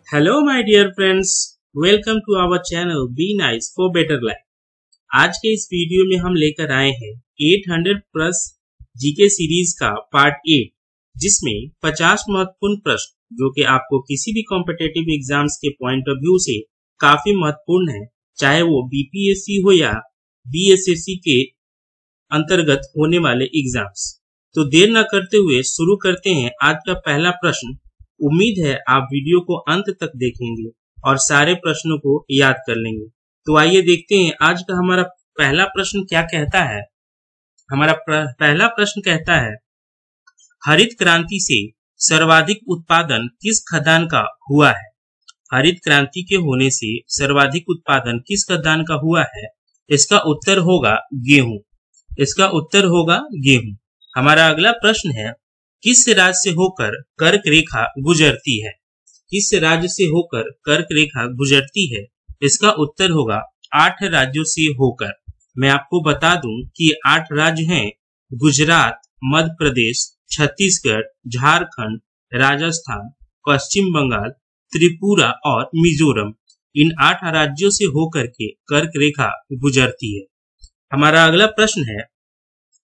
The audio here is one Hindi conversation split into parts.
Hello my dear friends, welcome to our channel be nice for better life. आज के इस वीडियो में हम लेकर आए हैं 800 प्लस जीके सीरीज का पार्ट 8, जिसमें 50 महत्वपूर्ण प्रश्न जो कि आपको किसी भी कॉम्पिटिटिव एग्जाम्स के पॉइंट ऑफ व्यू से काफी महत्वपूर्ण है, चाहे वो बीपीएससी हो या बीएसएससी के अंतर्गत होने वाले एग्जाम्स। तो देर न करते हुए शुरू करते हैं आज का पहला प्रश्न। उम्मीद है आप वीडियो को अंत तक देखेंगे और सारे प्रश्नों को याद कर लेंगे। तो आइए देखते हैं आज का हमारा पहला प्रश्न क्या कहता है। हमारा पहला प्रश्न कहता है, हरित क्रांति से सर्वाधिक उत्पादन किस खदान का हुआ है? हरित क्रांति के होने से सर्वाधिक उत्पादन किस खदान का हुआ है? इसका उत्तर होगा गेहूं। इसका उत्तर होगा गेहूं। हमारा अगला प्रश्न है, किस राज्य से होकर कर्क रेखा गुजरती है? किस राज्य से होकर कर्क रेखा गुजरती है? इसका उत्तर होगा 8 राज्यों से होकर। मैं आपको बता दूं कि 8 राज्य हैं गुजरात, मध्य प्रदेश, छत्तीसगढ़, झारखंड, राजस्थान, पश्चिम बंगाल, त्रिपुरा और मिजोरम। इन 8 राज्यों से होकर के कर्क रेखा गुजरती है। हमारा अगला प्रश्न है,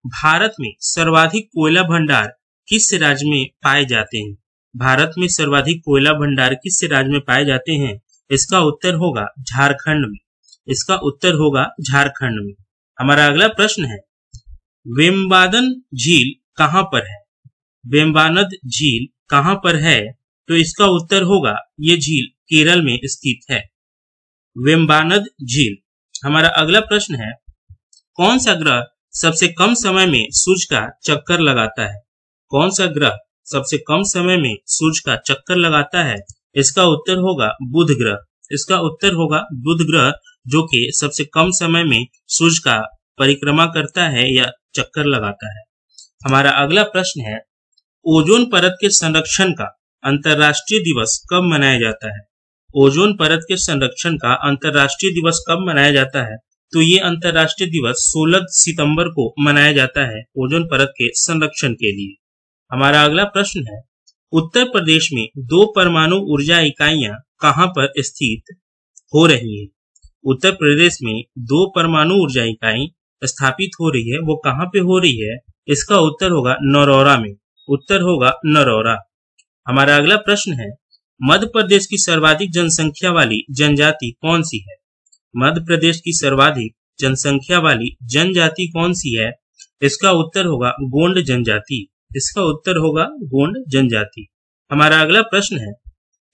भारत में सर्वाधिक कोयला भंडार किस राज्य में पाए जाते हैं? भारत में सर्वाधिक कोयला भंडार किस राज्य में पाए जाते हैं? इसका उत्तर होगा झारखंड में। इसका उत्तर होगा झारखंड में। हमारा अगला प्रश्न है, वेम्बानद झील कहां पर है? वेम्बानद झील कहां पर है? तो इसका उत्तर होगा, ये झील केरल में स्थित है, वेम्बानद झील। हमारा अगला प्रश्न है, कौन सा ग्रह सबसे कम समय में सूर्य का चक्कर लगाता है? कौन सा ग्रह सबसे कम समय में सूर्य का चक्कर लगाता है? इसका उत्तर होगा बुध ग्रह। इसका उत्तर होगा बुध ग्रह, जो कि सबसे कम समय में सूर्य का परिक्रमा करता है या चक्कर लगाता है। हमारा अगला प्रश्न है, ओजोन परत के संरक्षण का अंतरराष्ट्रीय दिवस कब मनाया जाता है? ओजोन परत के संरक्षण का अंतरराष्ट्रीय दिवस कब मनाया जाता है? तो ये अंतरराष्ट्रीय दिवस 16 सितंबर को मनाया जाता है ओजोन परत के संरक्षण के लिए। हमारा अगला प्रश्न है, उत्तर प्रदेश में 2 परमाणु ऊर्जा इकाइयां कहां पर स्थित हो रही हैं? उत्तर प्रदेश में 2 परमाणु ऊर्जा इकाई स्थापित हो रही है, वो कहां पे हो रही है? इसका उत्तर होगा नरौरा में। उत्तर होगा नरौरा। हमारा अगला प्रश्न है, मध्य प्रदेश की सर्वाधिक जनसंख्या वाली जनजाति कौन सी है? मध्य प्रदेश की सर्वाधिक जनसंख्या वाली जनजाति कौन सी है? इसका उत्तर होगा गोंड जनजाति। इसका उत्तर होगा गोंड जनजाति। हमारा अगला प्रश्न है,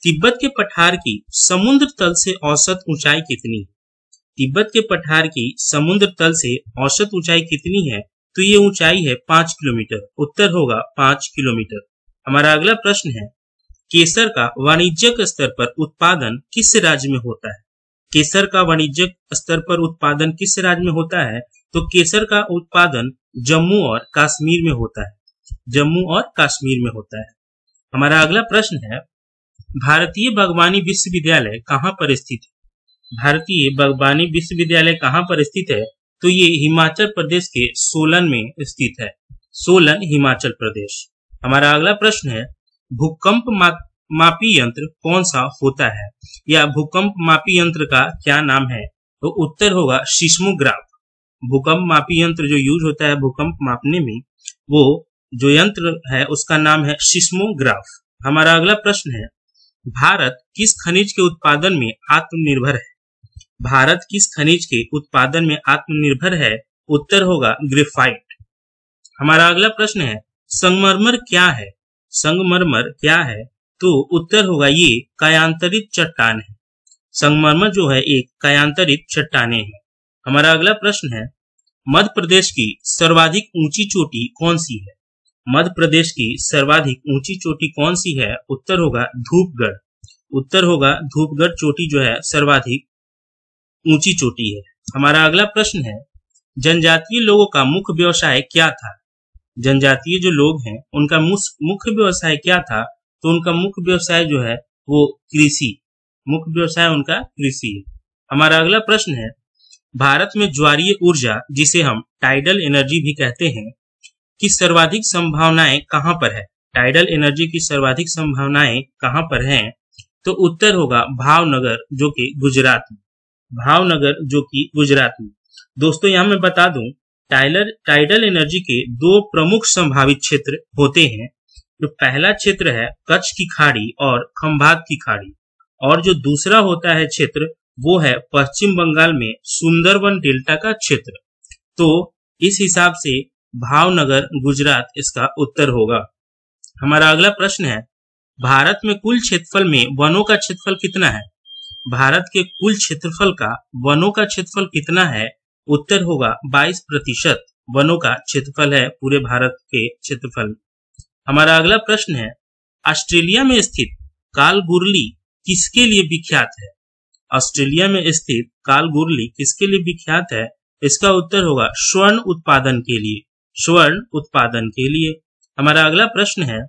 तिब्बत के पठार की समुद्र तल से औसत ऊंचाई कितनी है? तिब्बत के पठार की समुद्र तल से औसत ऊंचाई कितनी है? तो ये ऊंचाई है 5 किलोमीटर। उत्तर होगा 5 किलोमीटर। हमारा अगला प्रश्न है, केसर का वाणिज्यिक स्तर पर उत्पादन किस राज्य में होता है? केसर का वाणिज्यिक स्तर पर उत्पादन किस राज्य में होता है? तो केसर का उत्पादन जम्मू और कश्मीर में होता है। जम्मू और कश्मीर में होता है। हमारा अगला प्रश्न है, भारतीय बागवानी विश्वविद्यालय कहां पर स्थित है? भारतीय बागवानी विश्वविद्यालय कहां पर स्थित है? तो ये हिमाचल प्रदेश के सोलन में स्थित है। सोलन, हिमाचल प्रदेश। हमारा अगला प्रश्न है, भूकंप मापी यंत्र कौन सा होता है, या भूकंप मापी यंत्र का क्या नाम है? तो उत्तर होगा सिस्मोग्राफ। भूकंप मापी यंत्र जो यूज होता है भूकंप मापने में, वो जो यंत्र है उसका नाम है सिस्मोग्राफ। हमारा अगला प्रश्न है, भारत किस खनिज के उत्पादन में आत्मनिर्भर है? भारत किस खनिज के उत्पादन में आत्मनिर्भर है? उत्तर होगा ग्रेफाइट। हमारा अगला प्रश्न है, संगमरमर क्या है? संगमरमर क्या है? तो उत्तर होगा ये कायांतरित चट्टान है। संगमरमर जो है एक कायांतरित चट्टाने है। हमारा अगला प्रश्न है, मध्य प्रदेश की सर्वाधिक ऊंची चोटी कौन सी है? मध्य प्रदेश की सर्वाधिक ऊंची चोटी कौन सी है? उत्तर होगा धूपगढ़। उत्तर होगा धूपगढ़ चोटी जो है सर्वाधिक ऊंची चोटी है। हमारा अगला प्रश्न है, जनजातीय लोगों का मुख्य व्यवसाय क्या था? जनजातीय जो लोग हैं उनका मुख्य व्यवसाय क्या था? तो उनका मुख्य व्यवसाय जो है वो कृषि, मुख्य व्यवसाय उनका कृषि है। हमारा अगला प्रश्न है, भारत में ज्वारीय ऊर्जा जिसे हम टाइडल एनर्जी भी कहते हैं की सर्वाधिक संभावनाएं कहां पर है? टाइडल एनर्जी की सर्वाधिक संभावनाएं कहां पर हैं? तो उत्तर होगा भावनगर, जो कि गुजरात में। भावनगर जो कि गुजरात में। दोस्तों यहाँ मैं बता दूं, टाइडल एनर्जी के दो प्रमुख संभावित क्षेत्र होते हैं। जो पहला क्षेत्र है कच्छ की खाड़ी और खंभात की खाड़ी, और जो दूसरा होता है क्षेत्र वो है पश्चिम बंगाल में सुंदरबन डेल्टा का क्षेत्र। तो इस हिसाब से भावनगर गुजरात इसका उत्तर होगा। हमारा अगला प्रश्न है, भारत में कुल क्षेत्रफल में वनों का क्षेत्रफल कितना है? भारत के कुल क्षेत्रफल का वनों का क्षेत्रफल कितना है? उत्तर होगा 22% वनों का क्षेत्रफल है पूरे भारत के क्षेत्रफल। हमारा अगला प्रश्न है, ऑस्ट्रेलिया में स्थित कालगुरली किसके लिए विख्यात है? ऑस्ट्रेलिया में स्थित कालगुरली किसके लिए विख्यात है? इसका उत्तर होगा स्वर्ण उत्पादन के लिए। स्वर्ण उत्पादन के लिए। हमारा अगला प्रश्न है,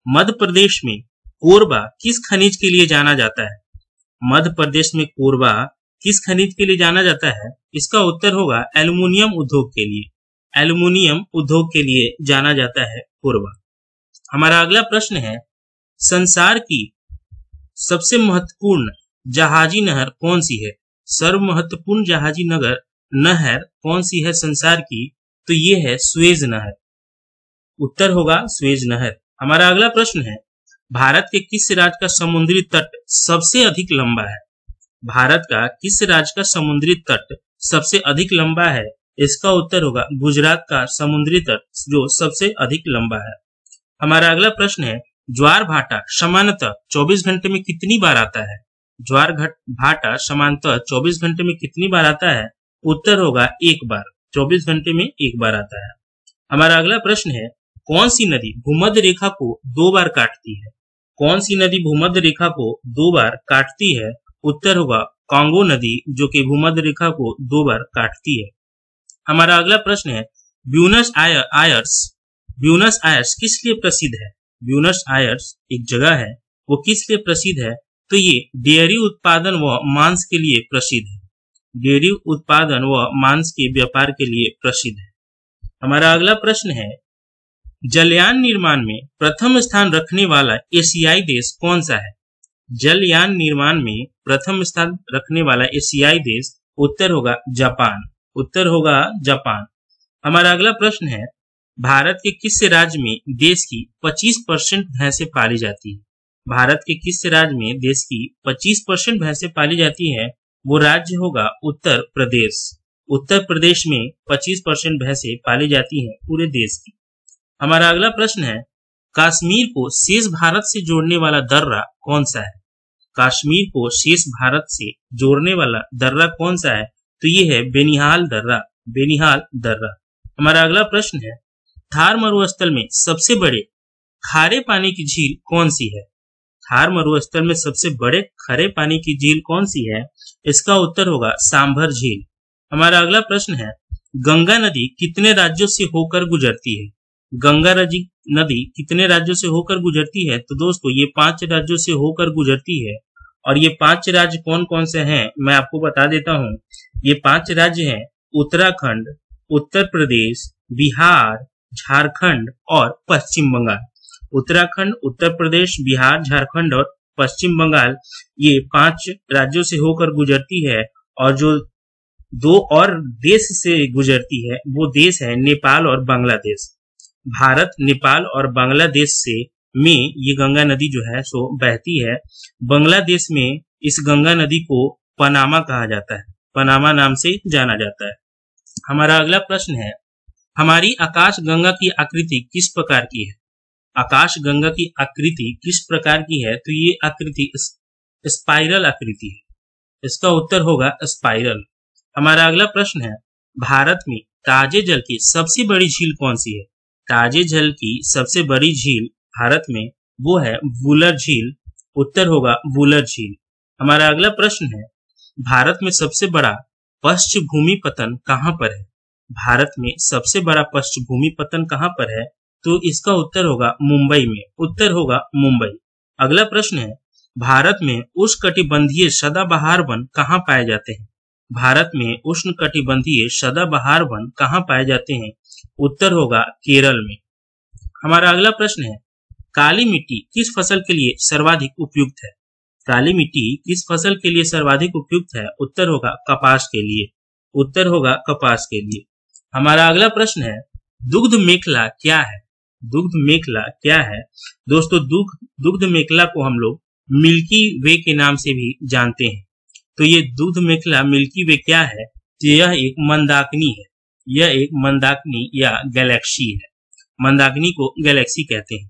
मध्य प्रदेश में कोरबा किस खनिज के लिए जाना जाता है? मध्य प्रदेश में कोरबा किस खनिज के लिए जाना जाता है? इसका उत्तर होगा एल्युमिनियम उद्योग के लिए। एल्युमिनियम उद्योग के लिए जाना जाता है कोरबा। हमारा अगला प्रश्न है, संसार की सबसे महत्वपूर्ण जहाजी नहर कौन सी है? सर्व महत्वपूर्ण जहाजी नहर कौन सी है संसार की? तो ये है सुएज नहर। उत्तर होगा सुएज नहर। हमारा अगला प्रश्न है, भारत के किस राज्य का समुद्री तट सबसे अधिक लंबा है? भारत का किस राज्य का समुद्री तट सबसे अधिक लंबा है? इसका उत्तर होगा गुजरात का समुद्री तट जो सबसे अधिक लंबा है। हमारा अगला प्रश्न है, ज्वार भाटा सामान्यतः 24 घंटे में कितनी बार आता है? ज्वार भाटा सामान्यतः 24 घंटे में कितनी बार आता है? उत्तर होगा एक बार। 24 घंटे में एक बार आता है। हमारा अगला प्रश्न है, कौन सी नदी भूमध्य रेखा को 2 बार काटती है? कौन सी नदी भूमध्य रेखा को 2 बार काटती है? उत्तर होगा कांगो नदी, जो कि भूमध्य रेखा को 2 बार काटती है। हमारा अगला प्रश्न है, ब्यूनस आयर्स किस लिए प्रसिद्ध है? ब्यूनस आयर्स एक जगह है, वो किस लिए प्रसिद्ध है? तो ये डेयरी उत्पादन व मांस के लिए प्रसिद्ध है। डेयरी उत्पादन व मांस के व्यापार के लिए प्रसिद्ध है। हमारा अगला प्रश्न है, जलयान निर्माण में प्रथम स्थान रखने वाला एशियाई देश कौन सा है? जलयान निर्माण में प्रथम स्थान रखने वाला एशियाई देश उत्तर होगा जापान। उत्तर होगा जापान। हमारा अगला प्रश्न है, भारत के किस राज्य में देश की 25% भैंसें पाली जाती है? भारत के किस राज्य में देश की 25% भैंसें पाली जाती है? वो राज्य होगा उत्तर प्रदेश। उत्तर प्रदेश में 25% भैंसें पाली जाती हैं पूरे देश की। हमारा अगला प्रश्न है, कश्मीर को शेष भारत से जोड़ने वाला दर्रा कौन सा है? कश्मीर को शेष भारत से जोड़ने वाला दर्रा कौन सा है? तो ये है बेनिहाल दर्रा। बेनिहाल दर्रा। हमारा अगला प्रश्न है, थार मरुस्थल में सबसे बड़े खारे पानी की झील कौन सी है? थार मरुस्थल में सबसे बड़े खारे पानी की झील कौन सी है? इसका उत्तर होगा सांभर झील। हमारा अगला प्रश्न है, गंगा नदी कितने राज्यों से होकर गुजरती है? गंगा नदी कितने राज्यों से होकर गुजरती है? तो दोस्तों ये 5 राज्यों से होकर गुजरती है। और ये 5 राज्य कौन कौन से हैं मैं आपको बता देता हूँ। ये 5 राज्य हैं उत्तराखंड, उत्तर प्रदेश, बिहार, झारखंड और पश्चिम बंगाल। उत्तराखंड, उत्तर प्रदेश, बिहार, झारखंड और पश्चिम बंगाल ये 5 राज्यों से होकर गुजरती है। और जो 2 और देश से गुजरती है वो देश है नेपाल और बांग्लादेश। भारत, नेपाल और बांग्लादेश से में ये गंगा नदी जो है सो बहती है। बांग्लादेश में इस गंगा नदी को पनामा कहा जाता है। पनामा नाम से जाना जाता है। हमारा अगला प्रश्न है, हमारी आकाश गंगा की आकृति किस प्रकार की है? आकाश गंगा की आकृति किस प्रकार की है? तो ये आकृति स्पाइरल आकृति है। इसका उत्तर होगा स्पाइरल। हमारा अगला प्रश्न है, भारत में ताजे जल की सबसे बड़ी झील कौन सी है? ताजे जल की सबसे बड़ी झील भारत में वो है वुलर झील। उत्तर होगा वुलर झील। हमारा अगला प्रश्न है, भारत में सबसे बड़ा पश्चिमी पतन कहाँ पर है? भारत में सबसे बड़ा पश्चिमी पतन कहाँ पर है? तो इसका उत्तर होगा मुंबई में। उत्तर होगा मुंबई। अगला प्रश्न है, भारत में उष्णकटिबंधीय सदाबहार वन कहाँ पाए जाते हैं? भारत में उष्णकटिबंधीय सदाबहार वन कहाँ पाए जाते हैं? उत्तर होगा केरल में। हमारा अगला प्रश्न है, काली मिट्टी किस फसल के लिए सर्वाधिक उपयुक्त है? काली मिट्टी किस फसल के लिए सर्वाधिक उपयुक्त है? उत्तर होगा कपास के लिए। उत्तर होगा कपास के लिए। हमारा अगला प्रश्न है, दुग्ध मेखला क्या है? दुग्ध मेखला क्या है? दोस्तों, दुग्ध मेखला को हम लोग मिल्की वे के नाम से भी जानते हैं। तो ये दुग्ध मेखला मिल्की वे क्या है? तो यह एक मंदाकिनी है। यह एक मंदाकिनी या गैलेक्सी है। मंदाकिनी को गैलेक्सी कहते हैं।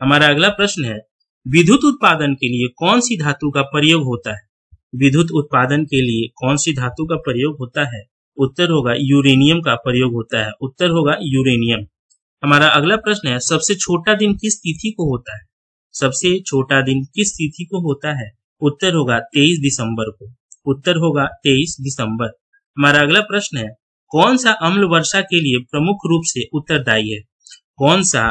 हमारा अगला प्रश्न है, विद्युत उत्पादन के लिए कौन सी धातु का प्रयोग होता है? विद्युत उत्पादन के लिए कौन सी धातु का प्रयोग होता है? उत्तर होगा यूरेनियम का प्रयोग होता है। उत्तर होगा यूरेनियम। हमारा अगला प्रश्न है, सबसे छोटा दिन किस तिथि को होता है? सबसे छोटा दिन किस तिथि को होता है? उत्तर होगा 23 दिसंबर को। उत्तर होगा 23 दिसंबर। हमारा अगला प्रश्न है, कौन सा अम्ल वर्षा के लिए प्रमुख रूप से उत्तरदायी है? कौन सा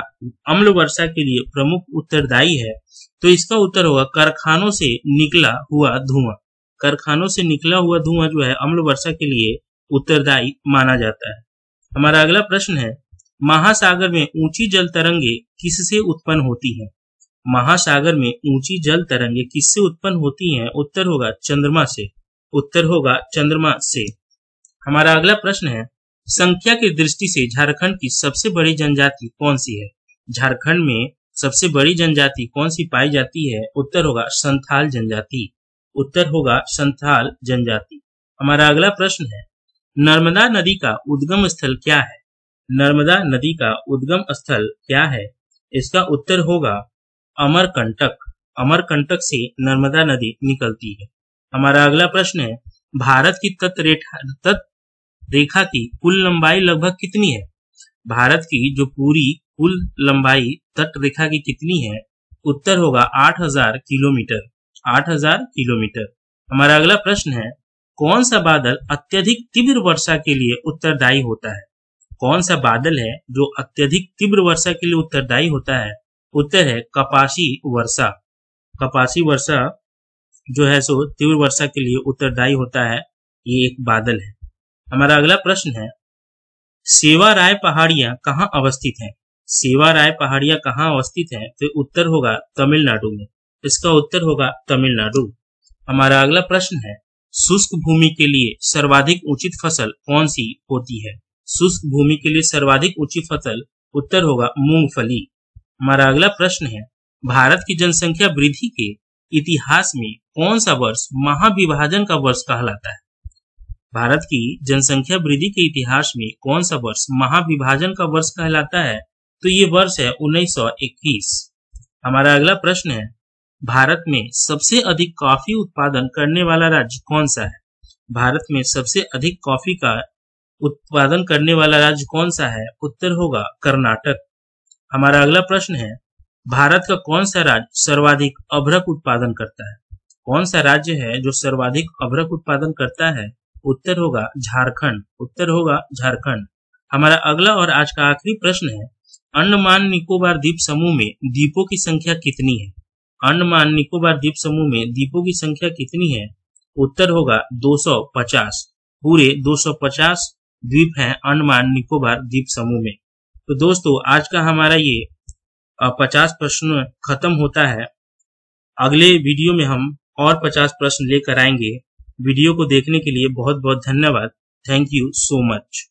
अम्ल वर्षा के लिए प्रमुख उत्तरदायी है? तो इसका उत्तर होगा कारखानों से निकला हुआ धुआं। कारखानों से निकला हुआ धुआं जो है अम्ल वर्षा के लिए उत्तरदायी माना जाता है। हमारा अगला प्रश्न है, महासागर में ऊंची जल तरंगे किससे उत्पन्न होती हैं? महासागर में ऊंची जल तरंगे किससे उत्पन्न होती हैं? उत्तर होगा चंद्रमा से। उत्तर होगा चंद्रमा से। हमारा अगला प्रश्न है, संख्या की दृष्टि से झारखंड की सबसे बड़ी जनजाति कौन सी है? झारखंड में सबसे बड़ी जनजाति कौन सी पाई जाती है? उत्तर होगा संथाल जनजाति। उत्तर होगा संथाल जनजाति। हमारा अगला प्रश्न है, नर्मदा नदी का उद्गम स्थल क्या है? नर्मदा नदी का उद्गम स्थल क्या है? इसका उत्तर होगा अमरकंटक। अमरकंटक से नर्मदा नदी निकलती है। हमारा अगला प्रश्न है, भारत की तट रेखा की कुल लंबाई लगभग कितनी है? भारत की जो पूरी कुल लंबाई तट रेखा की कितनी है? उत्तर होगा 8000 किलोमीटर। 8000 किलोमीटर। हमारा अगला प्रश्न है, कौन सा बादल अत्यधिक तीव्र वर्षा के लिए उत्तरदायी होता है? कौन सा बादल है जो अत्यधिक तीव्र वर्षा के लिए उत्तरदायी होता है? उत्तर है कपासी वर्षा। कपासी वर्षा जो है सो तीव्र वर्षा के लिए उत्तरदायी होता है। ये एक बादल है। हमारा अगला प्रश्न है, सेवाराय पहाड़ियां कहाँ अवस्थित हैं? सेवाराय पहाड़ियां कहाँ अवस्थित हैं? तो उत्तर होगा तमिलनाडु में। इसका उत्तर होगा तमिलनाडु। हमारा अगला प्रश्न है, शुष्क भूमि के लिए सर्वाधिक उचित फसल कौन सी होती है? शुष्क भूमि के लिए सर्वाधिक उचित फसल उत्तर होगा मूंगफली। हमारा अगला प्रश्न है, भारत की जनसंख्या वृद्धि के इतिहास में कौन सा वर्ष महाविभाजन का वर्ष कहलाता है? भारत की जनसंख्या वृद्धि के इतिहास में कौन सा वर्ष महाविभाजन का वर्ष कहलाता है? तो ये वर्ष है 1921। हमारा अगला प्रश्न है, भारत में सबसे अधिक कॉफी उत्पादन करने वाला राज्य कौन सा है? भारत में सबसे अधिक कॉफी का उत्पादन करने वाला राज्य कौन सा है? उत्तर होगा कर्नाटक। हमारा अगला प्रश्न है, भारत का कौन सा राज्य सर्वाधिक अभ्रक उत्पादन करता है? कौन सा राज्य है जो सर्वाधिक अभ्रक उत्पादन करता है? उत्तर होगा झारखंड। उत्तर होगा झारखंड। हमारा अगला और आज का आखिरी प्रश्न है, अंडमान निकोबार द्वीप समूह में द्वीपों की संख्या कितनी है? अंडमान निकोबार द्वीप समूह में द्वीपों की संख्या कितनी है? उत्तर होगा 250। पूरे 250 द्वीप हैं अंडमान निकोबार द्वीप समूह में। तो दोस्तों, आज का हमारा ये 50 प्रश्न खत्म होता है। अगले वीडियो में हम और 50 प्रश्न लेकर आएंगे। वीडियो को देखने के लिए बहुत बहुत धन्यवाद। Thank you so much.